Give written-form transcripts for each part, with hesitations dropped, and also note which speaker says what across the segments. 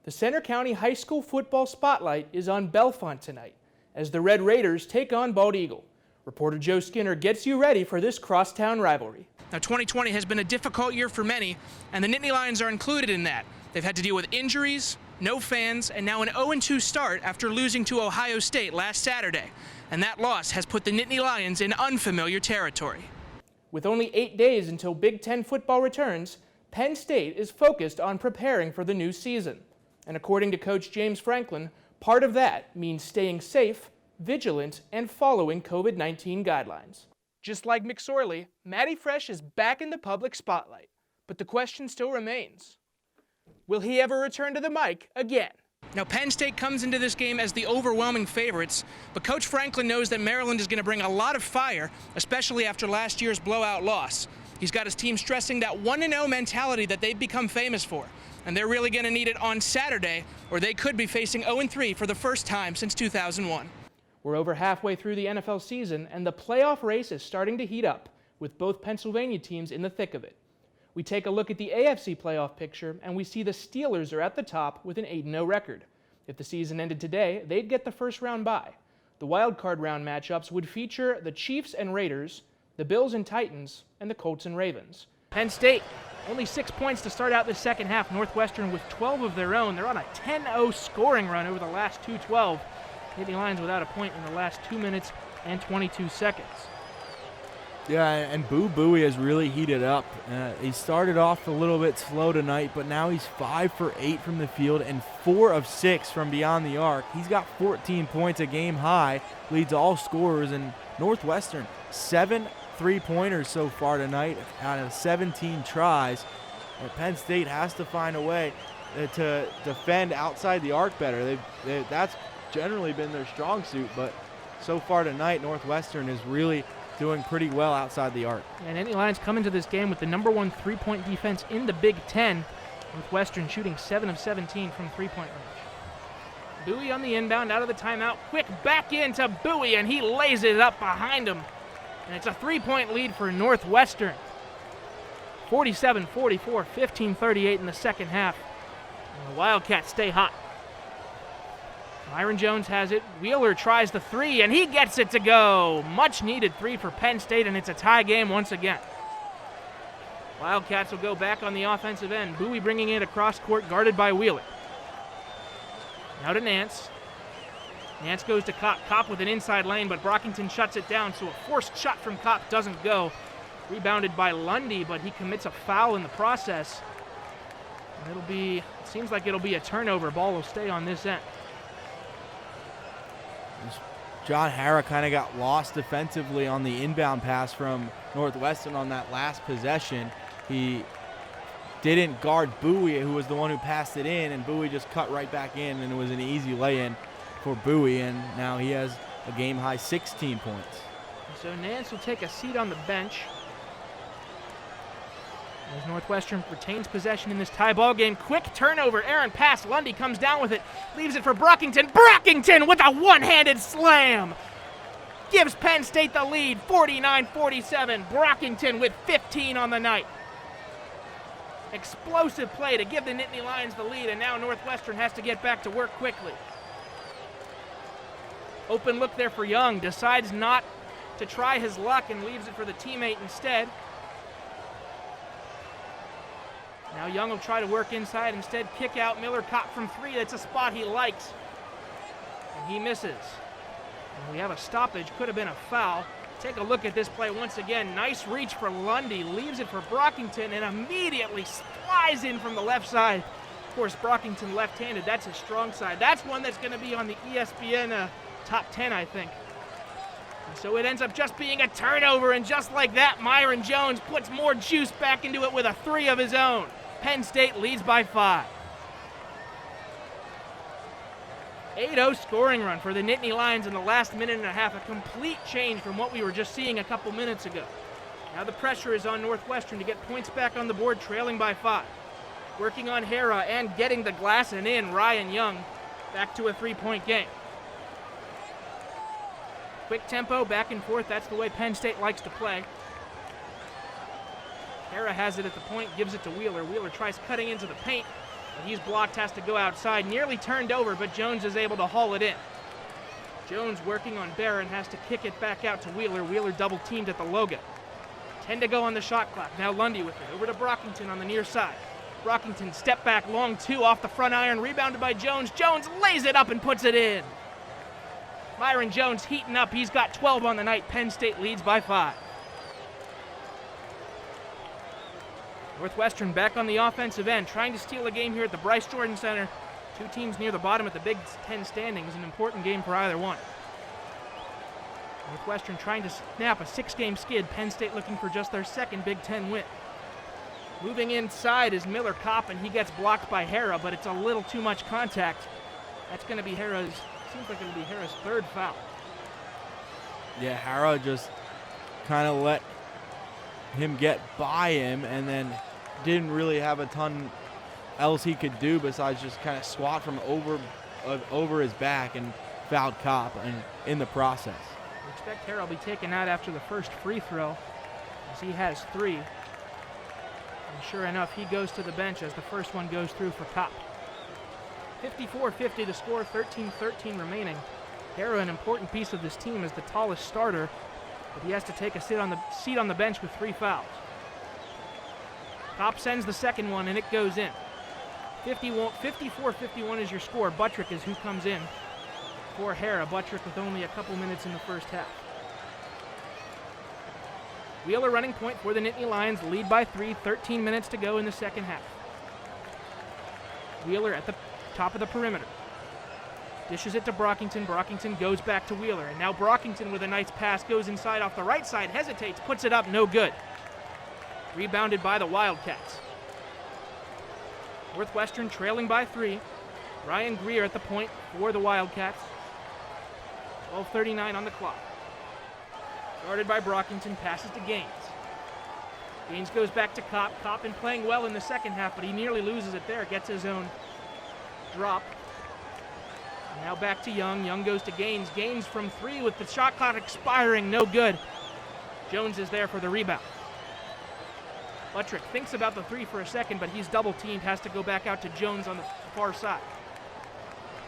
Speaker 1: The Center County High School football spotlight is on Bellefonte tonight as the Red Raiders take on Bald Eagle. Reporter Joe Skinner gets you ready for this crosstown rivalry.
Speaker 2: Now 2020 has been a difficult year for many, and the Nittany Lions are included in that. They've had to deal with injuries, no fans, and now an 0-2 start after losing to Ohio State last Saturday. And that loss has put the Nittany Lions in unfamiliar territory.
Speaker 1: With only 8 days until Big Ten football returns, Penn State is focused on preparing for the new season. And according to Coach James Franklin, part of that means staying safe, vigilant, and following COVID-19 guidelines. Just like McSorley, Matty Fresh is back in the public spotlight. But the question still remains, will he ever return to the mic again?
Speaker 2: Now, Penn State comes into this game as the overwhelming favorites, but Coach Franklin knows that Maryland is going to bring a lot of fire, especially after last year's blowout loss. He's got his team stressing that 1-0 mentality that they've become famous for, and they're really going to need it on Saturday, or they could be facing 0-3 for the first time since 2001.
Speaker 1: We're over halfway through the NFL season, and the playoff race is starting to heat up, with both Pennsylvania teams in the thick of it. We take a look at the AFC playoff picture, and we see the Steelers are at the top with an 8-0 record. If the season ended today, they'd get the first round bye. The wild card round matchups would feature the Chiefs and Raiders, the Bills and Titans, and the Colts and Ravens.
Speaker 3: Penn State, only 6 points to start out the second half. Northwestern with 12 of their own. They're on a 10-0 scoring run over the last 2-12. Nittany Lions without a point in the last 2 minutes and 22 seconds.
Speaker 4: Yeah, and Boo Buie has really heated up. He started off a little bit slow tonight, but now he's 5 for 8 from the field and 4 of 6 from beyond the arc. He's got 14 points, a game high, leads all scorers, and Northwestern 7 3-pointers so far tonight out of 17 tries. And Penn State has to find a way to defend outside the arc better. That's generally been their strong suit, but so far tonight, Northwestern is really doing pretty well outside the arc.
Speaker 3: And Nittany Lions come into this game with the number 1 3-point defense in the Big Ten. Northwestern shooting 7 of 17 from 3-point range. Buie on the inbound, out of the timeout. Quick back into Buie, and he lays it up behind him. And it's a 3-point lead for Northwestern. 47-44, 15-38 in the second half. And the Wildcats stay hot. Myron Jones has it. Wheeler tries the 3, and he gets it to go. Much needed 3 for Penn State, and it's a tie game once again. Wildcats will go back on the offensive end. Buie bringing it across court, guarded by Wheeler. Now to Nantz. Nantz goes to Kopp. Kopp with an inside lane, but Brockington shuts it down, so a forced shot from Kopp doesn't go. Rebounded by Lundy, but he commits a foul in the process. And it seems like it'll be a turnover. Ball will stay on this end.
Speaker 4: John Hara kind of got lost defensively on the inbound pass from Northwestern on that last possession. He didn't guard Buie, who was the one who passed it in, and Buie just cut right back in, and it was an easy lay-in for Buie, and now he has a game-high 16 points.
Speaker 3: So Nantz will take a seat on the bench as Northwestern retains possession in this tie ball game. Quick turnover, errant pass. Lundy comes down with it, leaves it for Brockington. Brockington with a one-handed slam gives Penn State the lead, 49-47. Brockington with 15 on the night. Explosive play to give the Nittany Lions the lead, and now Northwestern has to get back to work quickly. Open look there for Young, decides not to try his luck and leaves it for the teammate instead. Now Young will try to work inside, instead kick out. Miller Kopp from 3, that's a spot he likes. And he misses. And we have a stoppage, could have been a foul. Take a look at this play once again. Nice reach for Lundy, leaves it for Brockington, and immediately flies in from the left side. Of course, Brockington left-handed, that's his strong side. That's one that's going to be on the ESPN top 10, I think. And so it ends up just being a turnover, and just like that, Myron Jones puts more juice back into it with a 3 of his own. Penn State leads by 5. 8-0 scoring run for the Nittany Lions in the last minute and a half, a complete change from what we were just seeing a couple minutes ago. Now the pressure is on Northwestern to get points back on the board, trailing by 5. Working on Hara and getting the glass and in, Ryan Young back to a 3-point game. Quick tempo, back and forth, that's the way Penn State likes to play. Hara has it at the point, gives it to Wheeler. Wheeler tries cutting into the paint, But he's blocked, has to go outside, nearly turned over, but Jones is able to haul it in. Jones working on Barron, has to kick it back out to Wheeler. Wheeler double teamed at the logo. 10 to go on the shot clock. Now Lundy with it, over to Brockington on the near side. Brockington step back, long two off the front iron, rebounded by Jones. Jones lays it up and puts it in. Myron Jones heating up. He's got 12 on the night. Penn State leads by 5. Northwestern back on the offensive end, trying to steal a game here at the Bryce Jordan Center. Two teams near the bottom of the Big Ten standings, an important game for either one. Northwestern trying to snap a 6-game skid. Penn State looking for just their second Big Ten win. Moving inside is Miller Kopp, and he gets blocked by Hara, but it's a little too much contact. That's going to be seems like it'll be Hara's third foul.
Speaker 4: Yeah, Hara just kind of let him get by him and then didn't really have a ton else he could do besides just kind of swat from over his back and fouled Kopp in the process.
Speaker 3: We expect Hara will be taken out after the first free throw, as he has 3. And sure enough, he goes to the bench as the first one goes through for Kopp. 54-50 the score, 13-13 remaining. Hara, an important piece of this team, is the tallest starter, but he has to take a seat on the bench with 3 fouls. Kopp sends the second one, and it goes in. 54-51 is your score. Buttrick is who comes in for Hara. Buttrick with only a couple minutes in the first half. Wheeler running point for the Nittany Lions, lead by 3, 13 minutes to go in the second half. Wheeler at the top of the perimeter. Dishes it to Brockington. Brockington goes back to Wheeler. And now Brockington with a nice pass goes inside off the right side, hesitates, puts it up, no good. Rebounded by the Wildcats. Northwestern trailing by 3. Ryan Greer at the point for the Wildcats. 12:39 on the clock. Guarded by Brockington, passes to Gaines. Gaines goes back to Kopp. Kopp been playing well in the second half, but he nearly loses it there. Gets his own drop. And now back to Young. Young goes to Gaines. Gaines from 3 with the shot clock expiring. No good. Jones is there for the rebound. Buttrick thinks about the 3 for a second, but he's double teamed. Has to go back out to Jones on the far side.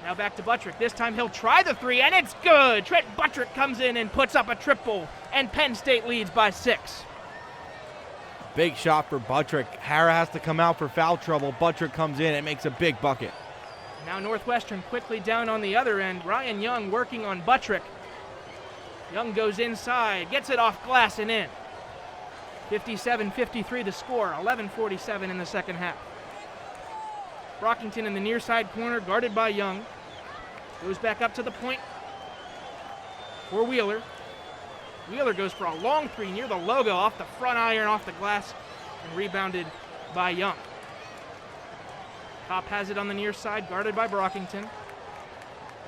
Speaker 3: Now back to Buttrick. This time he'll try the 3, and it's good. Trent Buttrick comes in and puts up a triple, and Penn State leads by 6.
Speaker 4: Big shot for Buttrick. Hara has to come out for foul trouble. Buttrick comes in and makes a big bucket.
Speaker 3: Now Northwestern quickly down on the other end. Ryan Young working on Buttrick. Young goes inside, gets it off glass and in. 57-53 the score, 11:47 in the second half. Brockington in the near side corner, guarded by Young. Goes back up to the point for Wheeler. Wheeler goes for a long 3 near the logo, off the front iron, off the glass, and rebounded by Young. Kopp has it on the near side, guarded by Brockington.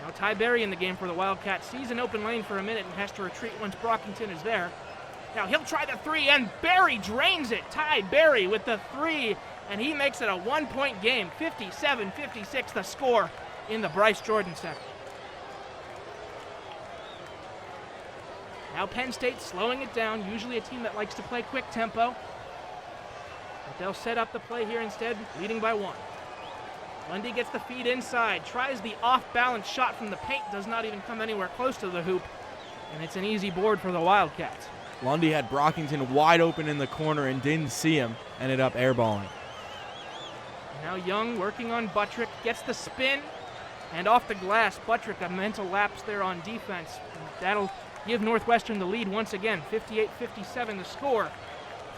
Speaker 3: Now Ty Berry in the game for the Wildcats. Sees an open lane for a minute and has to retreat once Brockington is there. Now he'll try the 3, and Berry drains it. Ty Berry with the 3, and he makes it a 1-point game. 57-56 the score in the Bryce Jordan Center. Now Penn State slowing it down, usually a team that likes to play quick tempo. But they'll set up the play here instead, leading by 1. Lundy gets the feed inside, tries the off-balance shot from the paint, does not even come anywhere close to the hoop, and it's an easy board for the Wildcats.
Speaker 4: Lundy had Brockington wide open in the corner and didn't see him, ended up airballing.
Speaker 3: Now Young working on Buttrick, gets the spin, and off the glass, Buttrick a mental lapse there on defense. And that'll give Northwestern the lead once again, 58-57 the score.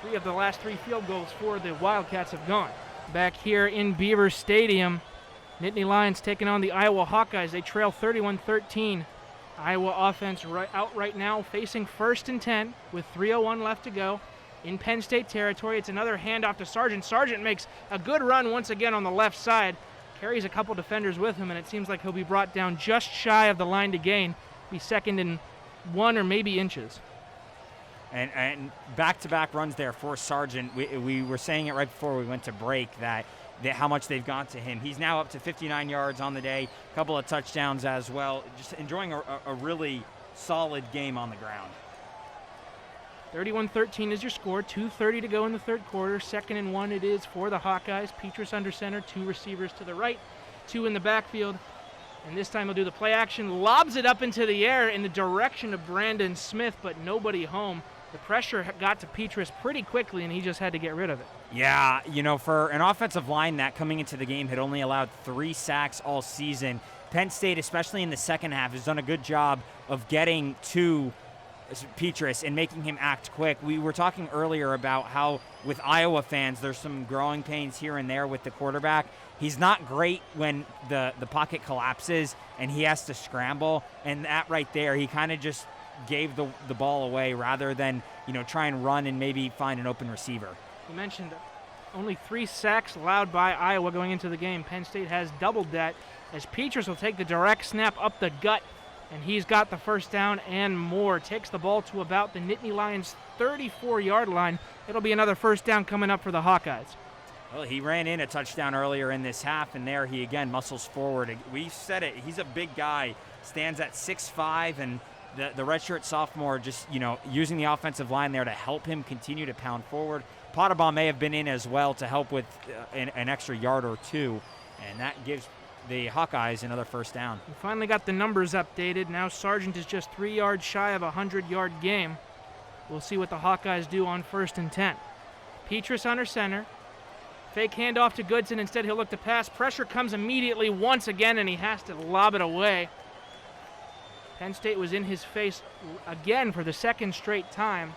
Speaker 3: 3 of the last 3 field goals for the Wildcats have gone. Back here in Beaver Stadium, Nittany Lions taking on the Iowa Hawkeyes. They trail 31-13. Iowa offense out right now, facing 1st and 10 with 3:01 left to go. In Penn State territory, it's another handoff to Sargent. Sargent makes a good run once again on the left side. Carries a couple defenders with him, and it seems like he'll be brought down just shy of the line to gain. Be second in 1 or maybe inches.
Speaker 5: And back-to-back runs there for Sargent. We were saying it right before we went to break that how much they've got to him. He's now up to 59 yards on the day, a couple of touchdowns as well. Just enjoying a really solid game on the ground.
Speaker 3: 31-13 is your score. 2:30 to go in the third quarter. 2nd and 1 it is for the Hawkeyes. Petrus under center, 2 receivers to the right, 2 in the backfield. And this time he'll do the play action, lobs it up into the air in the direction of Brandon Smith, but nobody home. The pressure got to Petrus pretty quickly, and he just had to get rid of it.
Speaker 5: Yeah, for an offensive line that coming into the game had only allowed 3 sacks all season, Penn State, especially in the second half, has done a good job of getting to Petrus and making him act quick. We were talking earlier about how with Iowa fans there's some growing pains here and there with the quarterback. He's not great when the pocket collapses and he has to scramble, and that right there, he kind of just gave the ball away rather than try and run and maybe find an open receiver.
Speaker 3: You mentioned only 3 sacks allowed by Iowa going into the game. Penn State has doubled that as Petrus will take the direct snap up the gut, and he's got the first down and more. Takes the ball to about the Nittany Lions 34-yard line. It'll be another first down coming up for the Hawkeyes.
Speaker 5: Well, he ran in a touchdown earlier in this half, and there he again muscles forward. We said it, he's a big guy, stands at 6'5", and the redshirt sophomore just, using the offensive line there to help him continue to pound forward. Potabom may have been in as well to help with an extra yard or 2, and that gives the Hawkeyes another first down.
Speaker 3: We finally got the numbers updated. Now Sargent is just 3 yards shy of a 100-yard game. We'll see what the Hawkeyes do on 1st and 10. Petrus under center. Fake handoff to Goodson. Instead, he'll look to pass. Pressure comes immediately once again, and he has to lob it away. Penn State was in his face again for the 2nd straight time.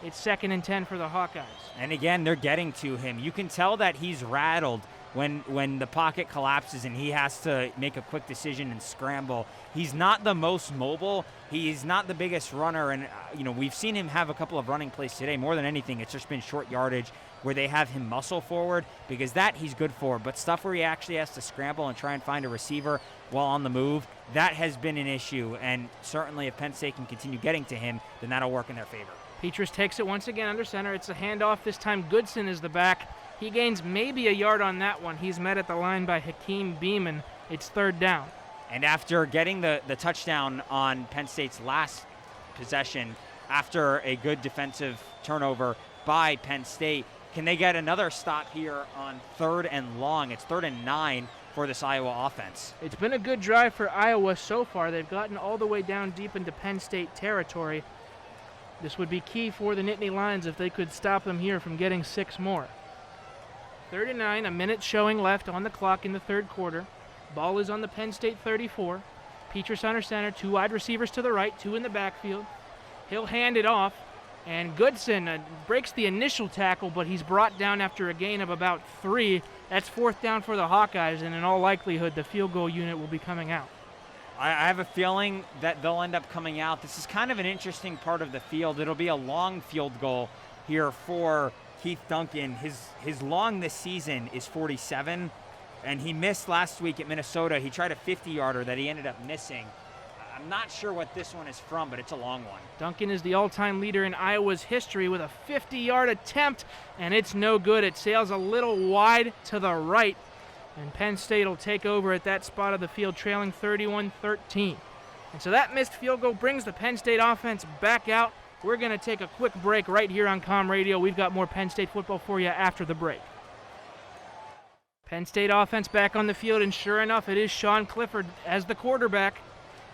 Speaker 3: It's 2nd and 10 for the Hawkeyes.
Speaker 5: And again, they're getting to him. You can tell that he's rattled when the pocket collapses and he has to make a quick decision and scramble. He's not the most mobile. He's not the biggest runner. And, we've seen him have a couple of running plays today. More than anything, it's just been short yardage where they have him muscle forward, because that he's good for. But stuff where he actually has to scramble and try and find a receiver while on the move, that has been an issue. And certainly if Penn State can continue getting to him, then that'll work in their favor.
Speaker 3: Petrus takes it once again under center. It's a handoff. This time Goodson is the back. He gains maybe a yard on that one. He's met at the line by Hakeem Beeman. It's 3rd down.
Speaker 5: And after getting the touchdown on Penn State's last possession, after a good defensive turnover by Penn State, can they get another stop here on 3rd and long? It's 3rd and 9 for this Iowa offense.
Speaker 3: It's been a good drive for Iowa so far. They've gotten all the way down deep into Penn State territory. This would be key for the Nittany Lions if they could stop them here from getting 6 more. 3rd and 9, a minute showing left on the clock in the 3rd quarter. Ball is on the Penn State 34. Petrus under center, 2 wide receivers to the right, 2 in the backfield. He'll hand it off, and Goodson breaks the initial tackle, but he's brought down after a gain of about 3. That's 4th down for the Hawkeyes, and in all likelihood, the field goal unit will be coming out.
Speaker 5: I have a feeling that they'll end up coming out. This is kind of an interesting part of the field. It'll be a long field goal here for Keith Duncan. His long this season is 47, and he missed last week at Minnesota. He tried a 50-yarder that he ended up missing. I'm not sure what this one is from, but it's a long one.
Speaker 3: Duncan is the all-time leader in Iowa's history with a 50-yard attempt, and it's no good. It sails a little wide to the right, and Penn State will take over at that spot of the field, trailing 31-13. And so that missed field goal brings the Penn State offense back out. We're going to take a quick break right here on Com Radio. We've got more Penn State football for you after the break. Penn State offense back on the field, and sure enough, it is Sean Clifford as the quarterback.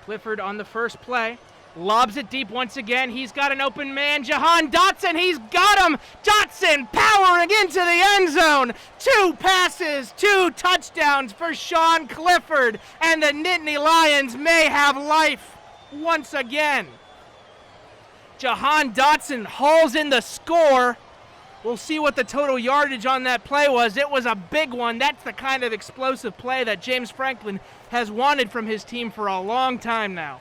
Speaker 3: Clifford on the first play, lobs it deep once again. He's got an open man, Jahan Dotson. He's got him. Dotson powering into the end zone. 2 passes, 2 touchdowns for Sean Clifford, and the Nittany Lions may have life once again. Jahan Dotson hauls in the score. We'll see what the total yardage on that play was. It was a big one. That's the kind of explosive play that James Franklin has wanted from his team for a long time now.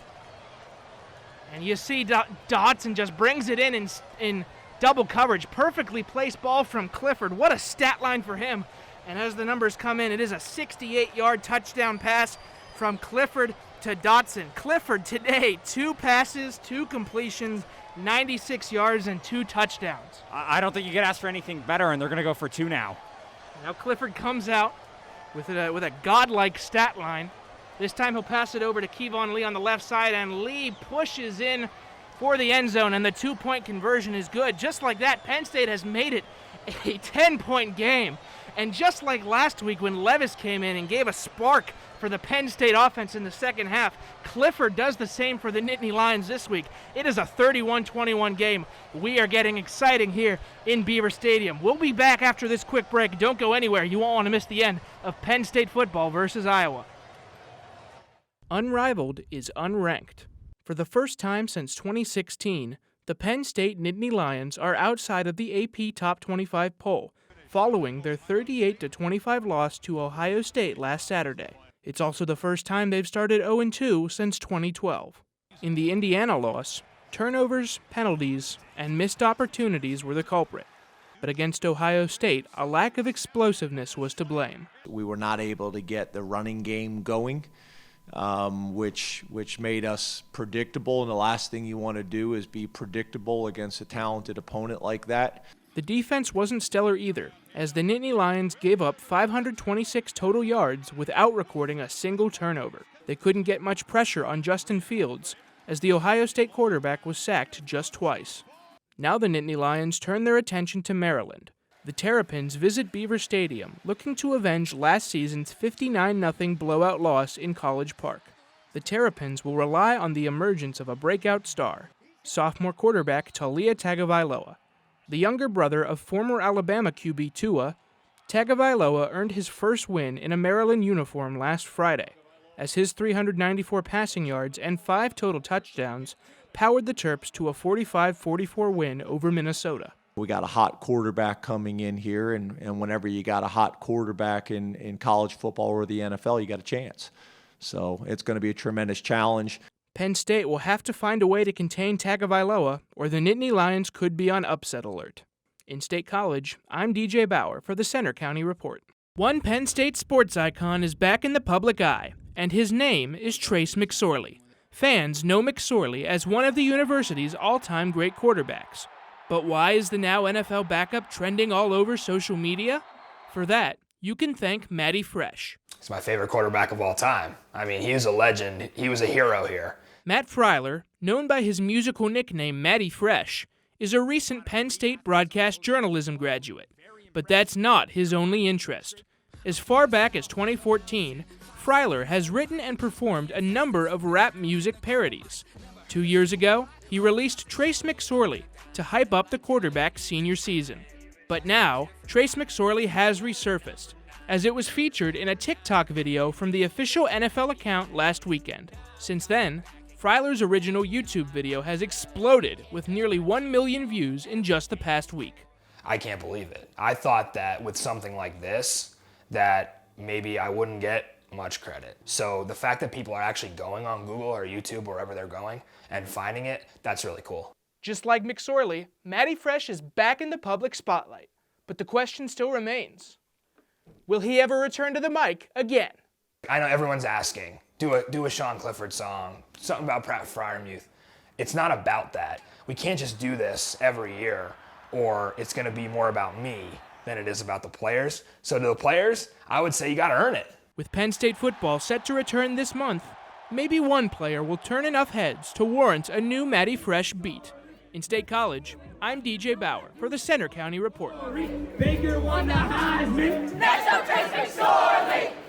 Speaker 3: And you see Dotson just brings it in double coverage. Perfectly placed ball from Clifford. What a stat line for him. And as the numbers come in, it is a 68-yard touchdown pass from Clifford to Dotson. Clifford today, 2 passes, 2 completions, 96 yards and 2 touchdowns.
Speaker 5: I don't think you could ask for anything better, and they're going to go for 2 now.
Speaker 3: Now Clifford comes out with a godlike stat line. This time he'll pass it over to Kevon Lee on the left side, and Lee pushes in for the end zone, and the 2-point conversion is good. Just like that, Penn State has made it a 10-point game. And just like last week when Levis came in and gave a spark for the Penn State offense in the second half, Clifford does the same for the Nittany Lions this week. It is a 31-21 game. We are getting exciting here in Beaver Stadium. We'll be back after this quick break. Don't go anywhere. You won't want to miss the end of Penn State football versus Iowa.
Speaker 1: Unrivaled is unranked. For the first time since 2016, the Penn State Nittany Lions are outside of the AP Top 25 poll, following their 38-25 loss to Ohio State last Saturday. It's also the first time they've started 0-2 since 2012. In the Indiana loss, turnovers, penalties, and missed opportunities were the culprit. But against Ohio State, a lack of explosiveness was to blame.
Speaker 6: We were not able to get the running game going, which made us predictable, and the last thing you want to do is be predictable against a talented opponent like that.
Speaker 1: The defense wasn't stellar either, as the Nittany Lions gave up 526 total yards without recording a single turnover. They couldn't get much pressure on Justin Fields, as the Ohio State quarterback was sacked just twice. Now the Nittany Lions turn their attention to Maryland. The Terrapins visit Beaver Stadium, looking to avenge last season's 59-0 blowout loss in College Park. The Terrapins will rely on the emergence of a breakout star, sophomore quarterback Taulia Tagovailoa. The younger brother of former Alabama QB Tua, Tagovailoa earned his first win in a Maryland uniform last Friday, as his 394 passing yards and 5 total touchdowns powered the Terps to a 45-44 win over Minnesota.
Speaker 6: We got a hot quarterback coming in here, and whenever you got a hot quarterback in college football or the NFL, you got a chance. So it's going to be a tremendous challenge.
Speaker 1: Penn State will have to find a way to contain Tagovailoa, or the Nittany Lions could be on upset alert. In State College, I'm DJ Bauer for the Center County Report. One Penn State sports icon is back in the public eye, and his name is Trace McSorley. Fans know McSorley as one of the university's all-time great quarterbacks. But why is the now NFL backup trending all over social media? For that, you can thank Matty Fresh.
Speaker 7: He's my favorite quarterback of all time. I mean, he was a legend. He was a hero here.
Speaker 1: Matt Freiler, known by his musical nickname Matty Fresh, is a recent Penn State broadcast journalism graduate. But that's not his only interest. As far back as 2014, Freiler has written and performed a number of rap music parodies. 2 years ago, he released Trace McSorley to hype up the quarterback's senior season. But now, Trace McSorley has resurfaced, as it was featured in a TikTok video from the official NFL account last weekend. Since then, Freiler's original YouTube video has exploded with nearly 1 million views in just the past week.
Speaker 7: I can't believe it. I thought that with something like this, that maybe I wouldn't get much credit. So the fact that people are actually going on Google or YouTube, wherever they're going, and finding it, that's really cool.
Speaker 1: Just like McSorley, Matty Fresh is back in the public spotlight. But the question still remains, will he ever return to the mic again?
Speaker 7: I know everyone's asking, do a Sean Clifford song, something about Pratt Fryermuth. It's not about that. We can't just do this every year, or it's going to be more about me than it is about the players. So to the players, I would say you got to earn it.
Speaker 1: With Penn State football set to return this month, maybe one player will turn enough heads to warrant a new Matty Fresh beat. In State College, I'm DJ Bauer for the Center County Report.
Speaker 8: Bigger one, the Heisman. Next up, Trace McSorley.